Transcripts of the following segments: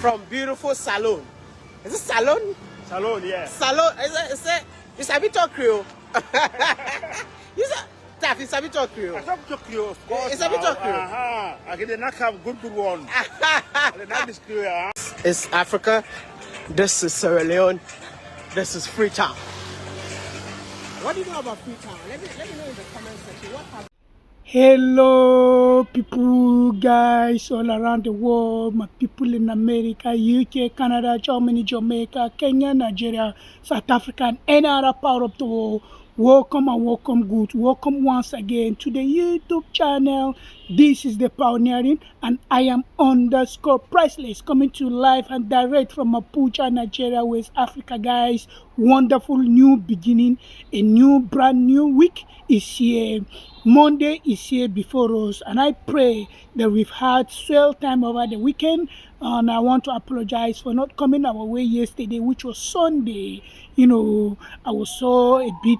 from beautiful Salone. Is it Salone? Salone, yeah. Salone. Is it a bit of Creole? It's a bit of Creole. I talk to Creole, of course. It's a bit of Creole. I get the knock have good one. The knock is Creole. It's Africa. This is Sierra Leone. This is Freetown. What do you know about Freetown? Let me know in the comment section. What happened? Hello people, guys all around the world, my people in America, UK, Canada, Germany, Jamaica, Kenya, Nigeria, South Africa, and any other part of the world. Welcome and welcome good. Welcome once again to the YouTube channel. This is the Pioneering, and I am _priceless, coming to you live and direct from Abuja, Nigeria, West Africa, guys. Wonderful new beginning, a brand new week is here. Monday is here before us, and I pray that we've had swell time over the weekend. And I want to apologize for not coming our way yesterday, which was Sunday. I was so a bit,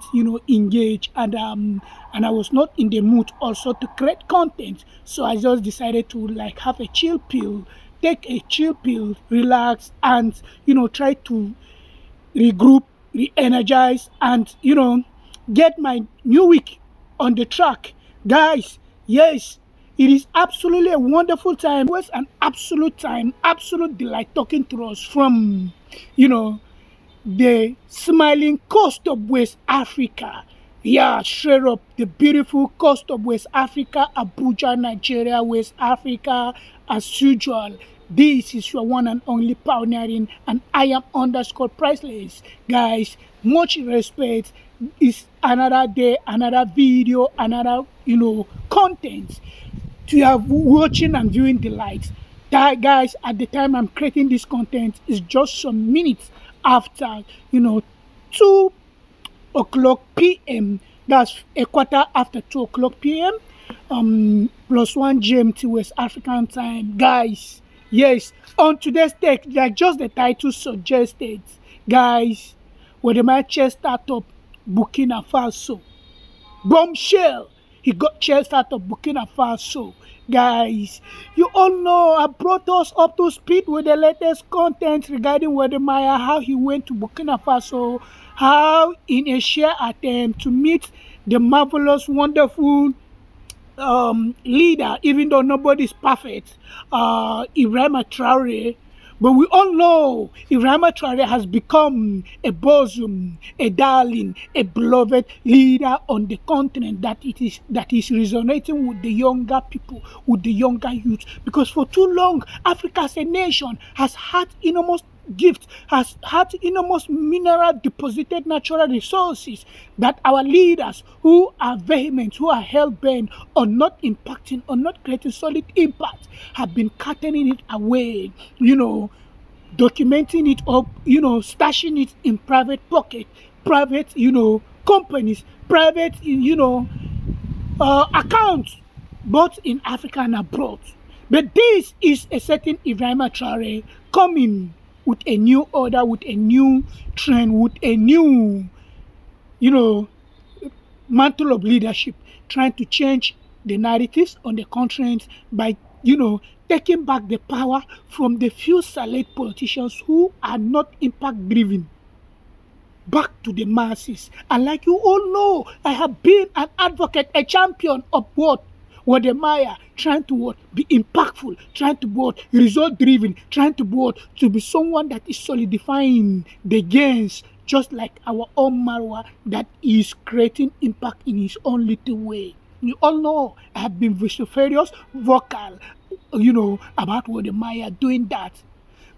engaged, and I was not in the mood also to create content. So I just decided to have a chill pill, take a chill pill, relax, and try to regroup, re-energize, and get my new week on the track, guys. Yes, it is absolutely a wonderful time. It was an absolute time, absolute delight talking to us from the smiling coast of West Africa. Yeah, straight up the beautiful coast of West Africa, Abuja, Nigeria, West Africa, as usual. This is your one and only Pioneering, and I am _priceless, guys. Much respect. It's another day, another video, another content to have watching and viewing delight. That, guys, at the time I'm creating this content is just some minutes after 2 o'clock p.m. That's a quarter after 2 o'clock p.m. +1 GMT West African time, guys. Yes, on today's take, like just the title suggested, guys, Wode chest out of Burkina Faso. Bombshell. He got chest out of Burkina Faso. Guys, you all know I brought us up to speed with the latest content regarding Wode, how he went to Burkina Faso, how in a sheer attempt to meet the marvelous, wonderful leader, even though nobody's perfect, Ibrahima Traore. But we all know Ibrahima Traore has become a bosom, a darling, a beloved leader on the continent that is resonating with the younger people, with the younger youth. Because for too long, Africa as a nation has had enormous gift, has had enormous mineral deposited natural resources that our leaders who are vehement, who are hell-bent on not impacting, on not creating solid impact, have been cutting it away, documenting it up, stashing it in private pocket, private, companies, private, accounts, both in Africa and abroad. But this is a certain Ibrahima Traore coming with a new order, with a new trend, with a new, mantle of leadership, trying to change the narratives on the continent by, taking back the power from the few select politicians who are not impact-driven, back to the masses. And like you all know, I have been an advocate, a champion of what? Wode, trying to be impactful, trying to result-driven, trying to be someone that is solidifying the gains, just like our own Marwa that is creating impact in his own little way. You all know I have been vociferous, vocal, about Wode doing that.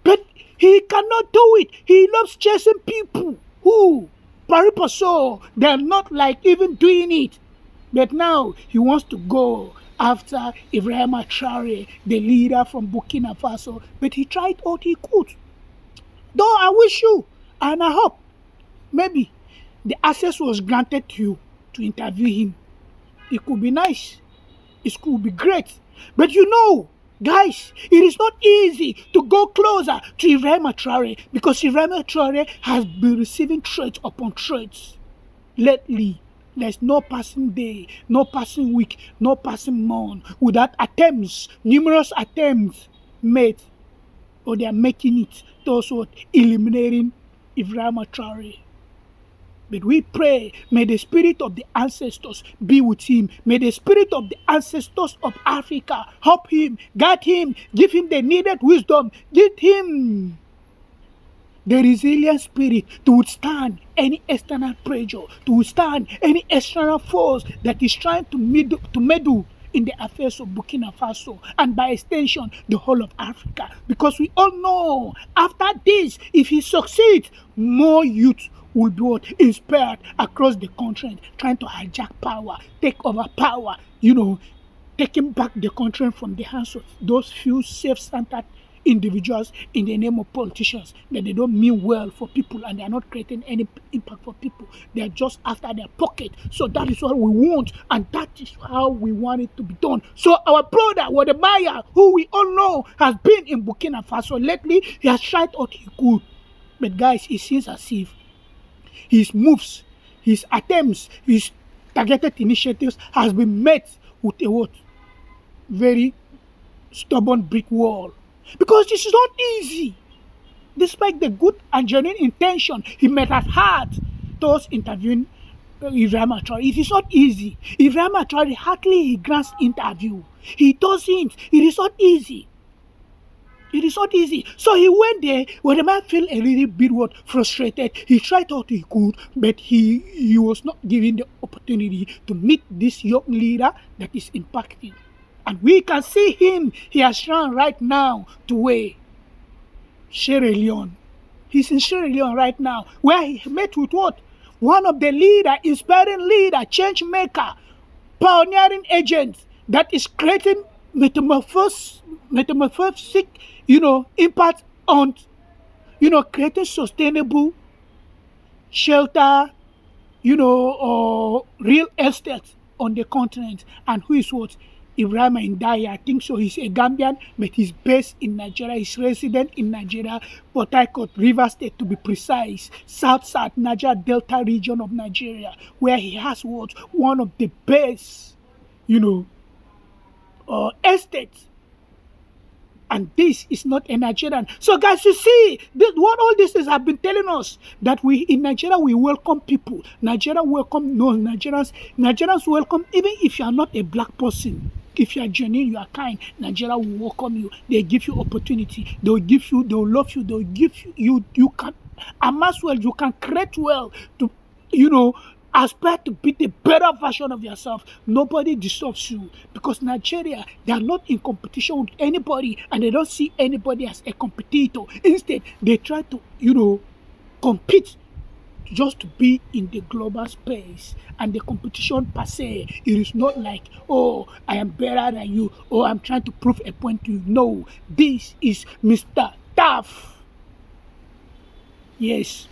But he cannot do it. He loves chasing people who, paripaso, they're not even doing it. But now he wants to go after Ibrahima Traore, the leader from Burkina Faso. But he tried all he could. Though I wish you, and I hope, maybe the access was granted to you to interview him. It could be nice. It could be great. But guys, it is not easy to go closer to Ibrahima Traore because Ibrahima Traore has been receiving threats upon threats lately. There's no passing day, no passing week, no passing month without attempts, numerous attempts made or they are making it towards what? Eliminating Ibrahim Traore. But we pray, may the spirit of the ancestors be with him. May the spirit of the ancestors of Africa help him, guide him, give him the needed wisdom, give him the resilient spirit to withstand any external pressure, to withstand any external force that is trying to meddle in the affairs of Burkina Faso and by extension the whole of Africa. Because we all know after this, if he succeeds, more youth will be what? Inspired across the continent, trying to hijack power, take over power, taking back the country from the hands of those few self-centered individuals in the name of politicians, that they don't mean well for people and they are not creating any impact for people. They are just after their pocket. So that is what we want, and that is how we want it to be done. So our brother Wode, who we all know has been in Burkina Faso lately, he has tried what he could. But guys, it seems as if his moves, his attempts, his targeted initiatives has been met with a what? Very stubborn brick wall. Because this is not easy. Despite the good and genuine intention he might have had towards interviewing Ibrahim Traore, it is not easy. Ibrahim Traore hardly he grants interview. He doesn't. It is not easy. It is not easy. So he went there when the man felt a little bit frustrated. He tried what he could, but he was not given the opportunity to meet this young leader that is impacting. And we can see him. He has run right now to where? Sierra Leone. He's in Sierra Leone right now, where he met with what? One of the leader, inspiring leader, change maker, pioneering agent that is creating metamorphosis, impact on, creating sustainable shelter, or real estate on the continent. And who is what? Ibrahim Ndaya, I think so. He's a Gambian, but he's based in Nigeria. He's resident in Nigeria, Port Harcourt, River State to be precise, South Niger Delta region of Nigeria, where he has what? One of the best, estates. And this is not a Nigerian. So guys, you see, what all this is have been telling us, that we in Nigeria, we welcome people. Nigeria welcome Nigerians welcome, even if you are not a black person. If you are genuine, you are kind, Nigeria will welcome you. They give you opportunity. They will love you. They will give you can amass well, you can create well to, aspire to be the better version of yourself. Nobody disturbs you, because Nigeria, they are not in competition with anybody, and they don't see anybody as a competitor. Instead, they try to, compete just to be in the global space. And the competition per se, it is not like, oh, I am better than you, or I'm trying to prove a point to you. No, this is Mr. Tough. Yes.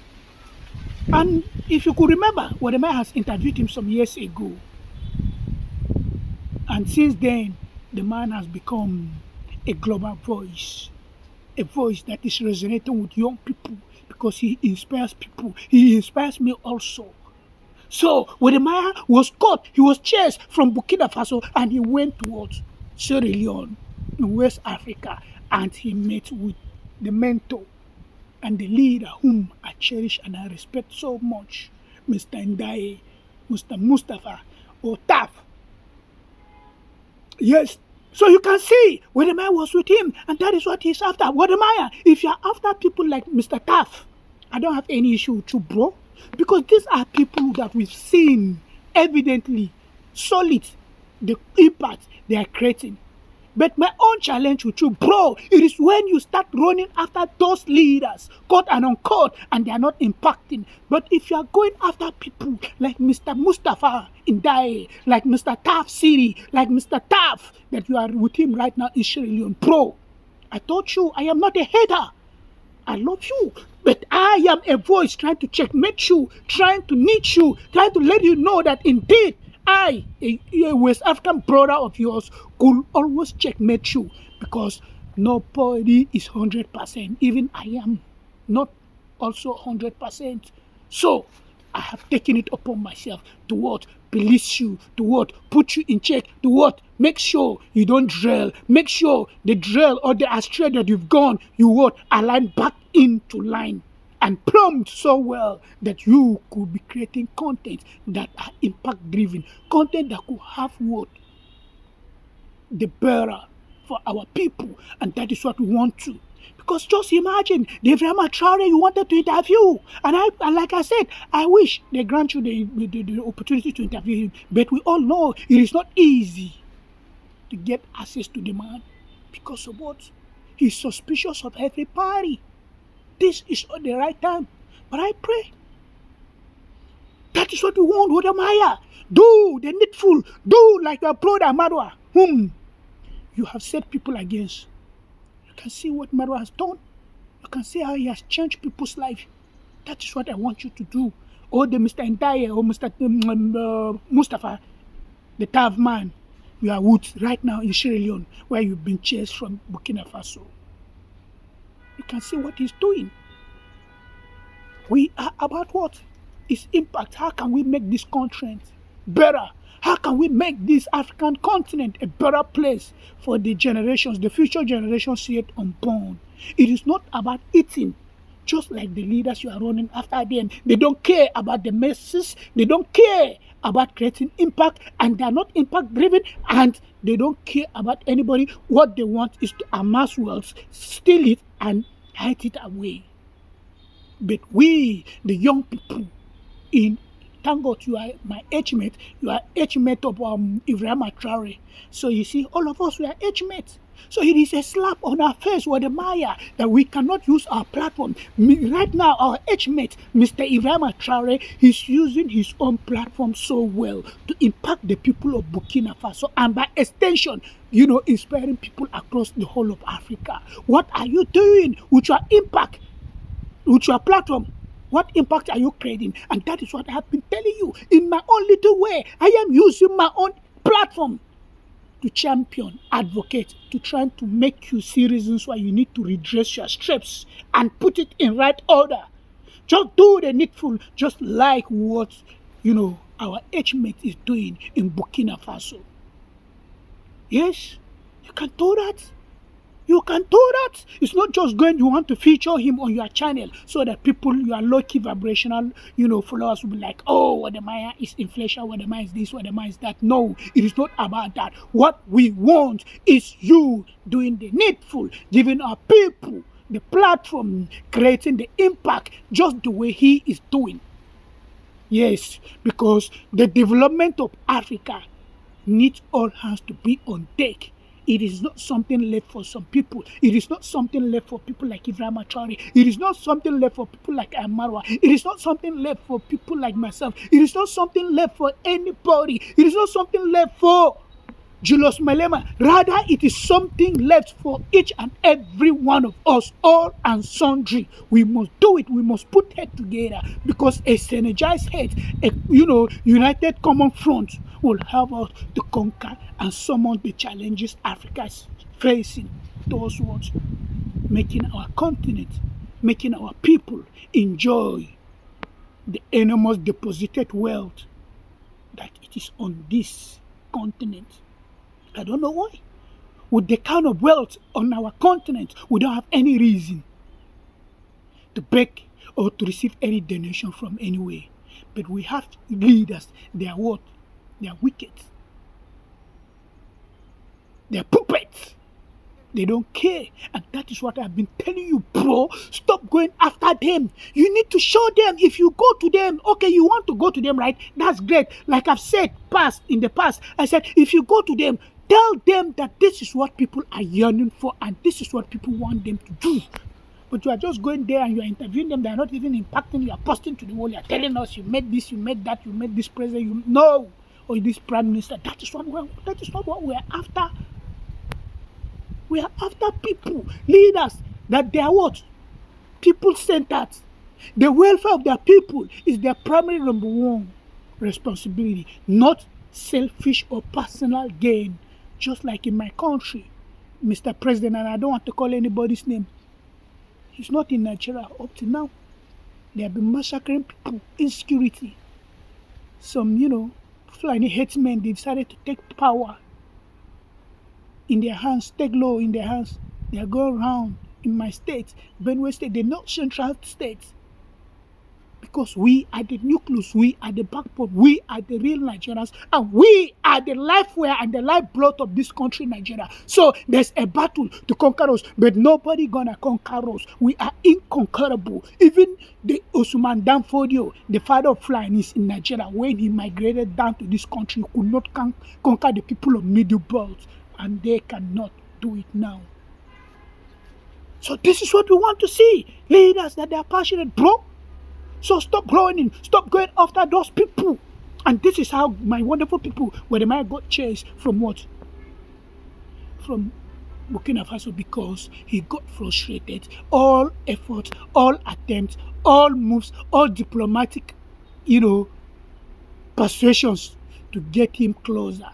And if you could remember, Wode has interviewed him some years ago. And since then, the man has become a global voice. A voice that is resonating with young people, because he inspires people. He inspires me also. So, Wode was caught. He was chased from Burkina Faso, and he went towards Sierra Leone in West Africa, and he met with the mentor and the leader whom I cherish and I respect so much, Mr. Ndaye, Mr. Mustafa, or Taf. Yes. So you can see Wode was with him, and that is what he's after. Wode, if you're after people like Mr. Taf, I don't have any issue with you, bro. Because these are people that we've seen evidently solid the impact they are creating. But my own challenge with you, bro, it is when you start running after those leaders, caught and uncaught, and they are not impacting. But if you are going after people like Mr. Mustafa Ndaye, like Mr. Taf Siri, like Mr. Taf, that you are with him right now in Sierra Leone, bro, I told you I am not a hater. I love you, but I am a voice trying to checkmate you, trying to niche you, trying to let you know that indeed I, a West African brother of yours, could always checkmate you, because nobody is 100%. Even I am not also 100%. So I have taken it upon myself to what? Police you, to what? Put you in check, to what? Make sure you don't drill. Make sure the drill or the astray that you've gone, you what? Align back into line and prompt so well that you could be creating content that are impact driven, content that could have what? The bearer for our people, and that is what we want to. Because just imagine the Ibrahima Traore you wanted to interview, and like I said, I wish they grant you the opportunity to interview him. But we all know it is not easy to get access to the man because of what? He's suspicious of every party. This is not the right time. But I pray that is what we want, Wode Maya. Do the needful. Do like your brother Marwa, whom you have set people against. You can see what Marwa has done. You can see how he has changed people's life. That is what I want you to do. Or the Mr. Ndaye or Mr. Mustafa, the tough man. You are Woods right now in Sierra Leone, where you've been chased from Burkina Faso. You can see what he's doing. We are about what? Its impact. How can we make this continent better? How can we make this African continent a better place for the generations, the future generations yet unborn? It is not about eating, just like the leaders you are running after them. They don't care about the masses. They don't care about creating impact, and they are not impact driven, and they don't care about anybody. What they want is to amass wealth, steal it, and hide it away. But we, the young people, thank God you are my age mate. You are age mate of Ibrahima Traore. So you see, all of us, we are age mates. So it is a slap on our face, Wode Maya, that we cannot use our platform. Right now, our age mate, Mr. Ibrahima Traore, is using his own platform so well to impact the people of Burkina Faso, and by extension, inspiring people across the whole of Africa. What are you doing with your impact, with your platform? What impact are you creating? And that is what I have been telling you. In my own little way, I am using my own platform to champion, advocate, to try to make you see reasons why you need to redress your steps and put it in right order. Just do the needful, just like what, our age mate is doing in Burkina Faso. Yes, you can do that. You can do that. It's not just you want to feature him on your channel so that people, your lucky vibrational, followers will be like, oh, Wode Maya is inflation, Wode Maya is this, Wode Maya is that. No, it is not about that. What we want is you doing the needful, giving our people the platform, creating the impact just the way he is doing. Yes, because the development of Africa needs all hands to be on deck. It is not something left for some people. It is not something left for people like Ibrahima Traore. It is not something left for people like Marwa. It is not something left for people like myself. It is not something left for anybody. It is not something left for Julius Malema. Rather, it is something left for each and every one of us, all and sundry. We must do it. We must put head together, because a synergized head, a united common front will help us to conquer and summon the challenges Africa is facing towards what? Making our continent, making our people enjoy the enormous deposited wealth that it is on this continent. I don't know why. With the kind of wealth on our continent, we don't have any reason to beg or to receive any donation from anywhere. But we have leaders, they are what? They are wicked. They are puppets. They don't care. And that is what I've been telling you, bro. Stop going after them. You need to show them. If you go to them, okay, you want to go to them, right? That's great. Like I've said in the past, I said, if you go to them, tell them that this is what people are yearning for and this is what people want them to do. But you are just going there and you are interviewing them. They are not even impacting. You are posting to the wall. You are telling us you made this, you made that, you made this president. No. Or this prime minister. That is not what we are after. We are after people, leaders, that they are what? People-centered. The welfare of their people is their primary number one responsibility, not selfish or personal gain. Just like in my country, Mr. President, and I don't want to call anybody's name, he's not in Nigeria up to now. They have been massacring people, insecurity. Some, you know, Fulani headsmen, they decided to take power in their hands, take law in their hands. They are going around in my state, Benue State, the North Central State. Because we are the nucleus, we are the backbone, we are the real Nigerians, and we are the lifeware and the lifeblood of this country, Nigeria. So there's a battle to conquer us, but nobody gonna conquer us. We are inconquerable. Even the Osman Danfodio, the father of Fulanis in Nigeria, when he migrated down to this country, could not conquer the people of Middle Belt, and they cannot do it now. So this is what we want to see. Leaders that they are passionate, bro. So stop running, stop going after those people. And this is how my wonderful people, where they might got chased from what? From Burkina Faso, because he got frustrated. All efforts, all attempts, all moves, all diplomatic, you know, persuasions to get him closer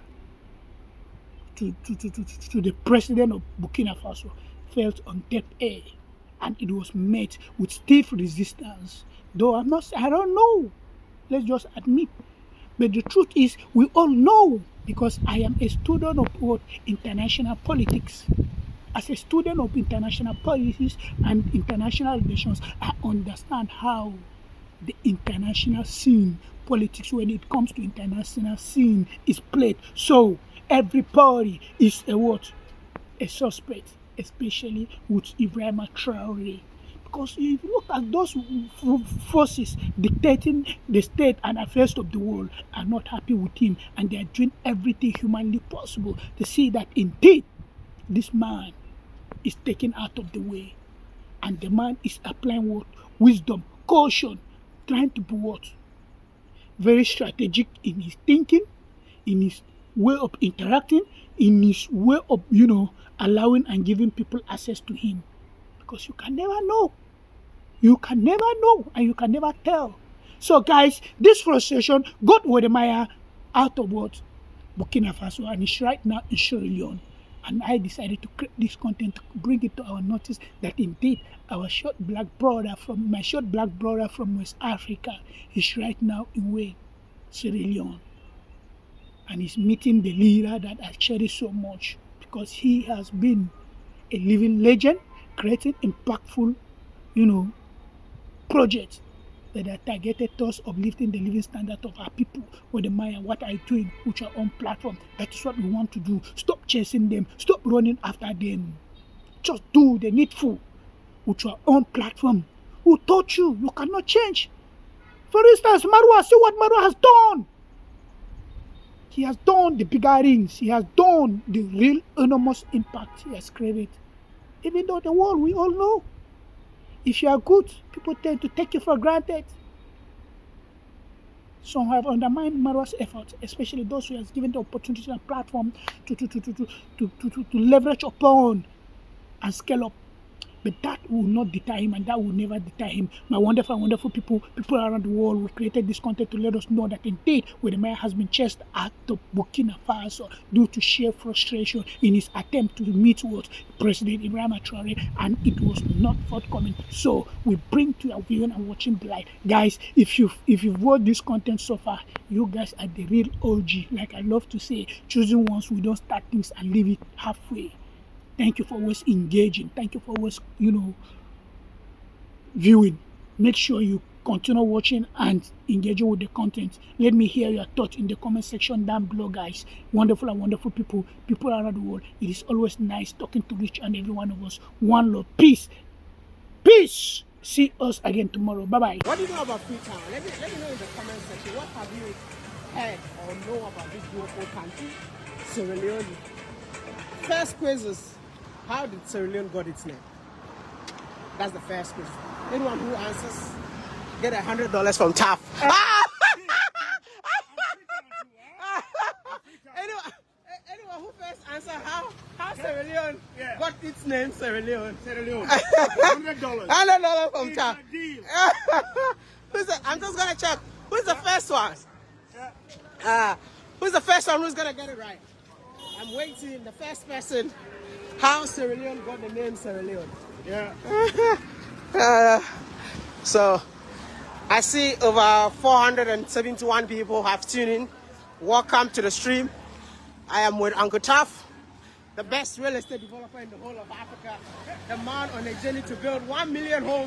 to the president of Burkina Faso felt on deaf ear. And it was met with stiff resistance. Though I don't know. Let's just admit. But the truth is, we all know, because I am a student of what? International politics. As a student of international politics and international relations, I understand how the international scene, politics, when it comes to international scene, is played. So everybody is a what? A suspect, especially with Ibrahim Traore. Because if you look at those forces dictating the state and affairs of the world are not happy with him, and they are doing everything humanly possible to see that indeed this man is taken out of the way, and the man is applying what? Wisdom, caution, trying to be what? Very strategic in his thinking, in his way of interacting, in his way of, you know, allowing and giving people access to him. Because you can never know. You can never know, and you can never tell. So guys, this frustration got Wode out of what? Burkina Faso, and is right now in Sierra Leone. And I decided to create this content to bring it to our notice that indeed our short black brother from West Africa is right now in Wode, Sierra Leone. And he's meeting the leader that I cherish so much, because he has been a living legend, creating impactful, you know, projects that are targeted towards uplifting the living standard of our people. What are you doing with your own platform? That is what we want to do. Stop chasing them. Stop running after them. Just do the needful with your own platform. Who taught you? You cannot change. For instance, Marwa, see what Marwa has done. He has done the bigger rings. He has done the real enormous impact he has created. Even though the world, we all know, if you are good, people tend to take you for granted. Some have undermined Marwa's efforts, especially those who have given the opportunity and platform to leverage upon and scale up. But that will not deter him, and that will never deter him. My wonderful, wonderful people around the world, we created this content to let us know that indeed Wode has been chased out of Burkina Faso due to sheer frustration in his attempt to meet with President Ibrahim Traore, and it was not forthcoming. So we bring to your viewing and watching the light. Guys, if you've watched this content so far, you guys are the real OG. Like I love to say, choosing ones, we don't start things and leave it halfway. Thank you for always engaging. Thank you for always, you know, viewing. Make sure you continue watching and engaging with the content. Let me hear your thoughts in the comment section down below, guys. Wonderful and wonderful people around the world. It is always nice talking to each and every one of us. One love. Peace. Peace. See us again tomorrow. Bye-bye. What do you know about Freetown? Let me know in the comment section. What have you heard or know about this beautiful country, Sierra Leone? First quiz is, how did Sierra Leone got its name? That's the first question. Anyone who answers, get $100 from TAF. Anyone who first answer how Sierra Leone got its name, Sierra Leone. $100. $100 from TAF. I'm just gonna check. Who's the first one? Who's the first one who's gonna get it right? I'm waiting. The first person. How Sierra Leone got the name Sierra Leone? Yeah. So I see over 471 people have tuned in. Welcome to the stream. I am with Uncle Tough, the best real estate developer in the whole of Africa, the man on a journey to build 1 million homes.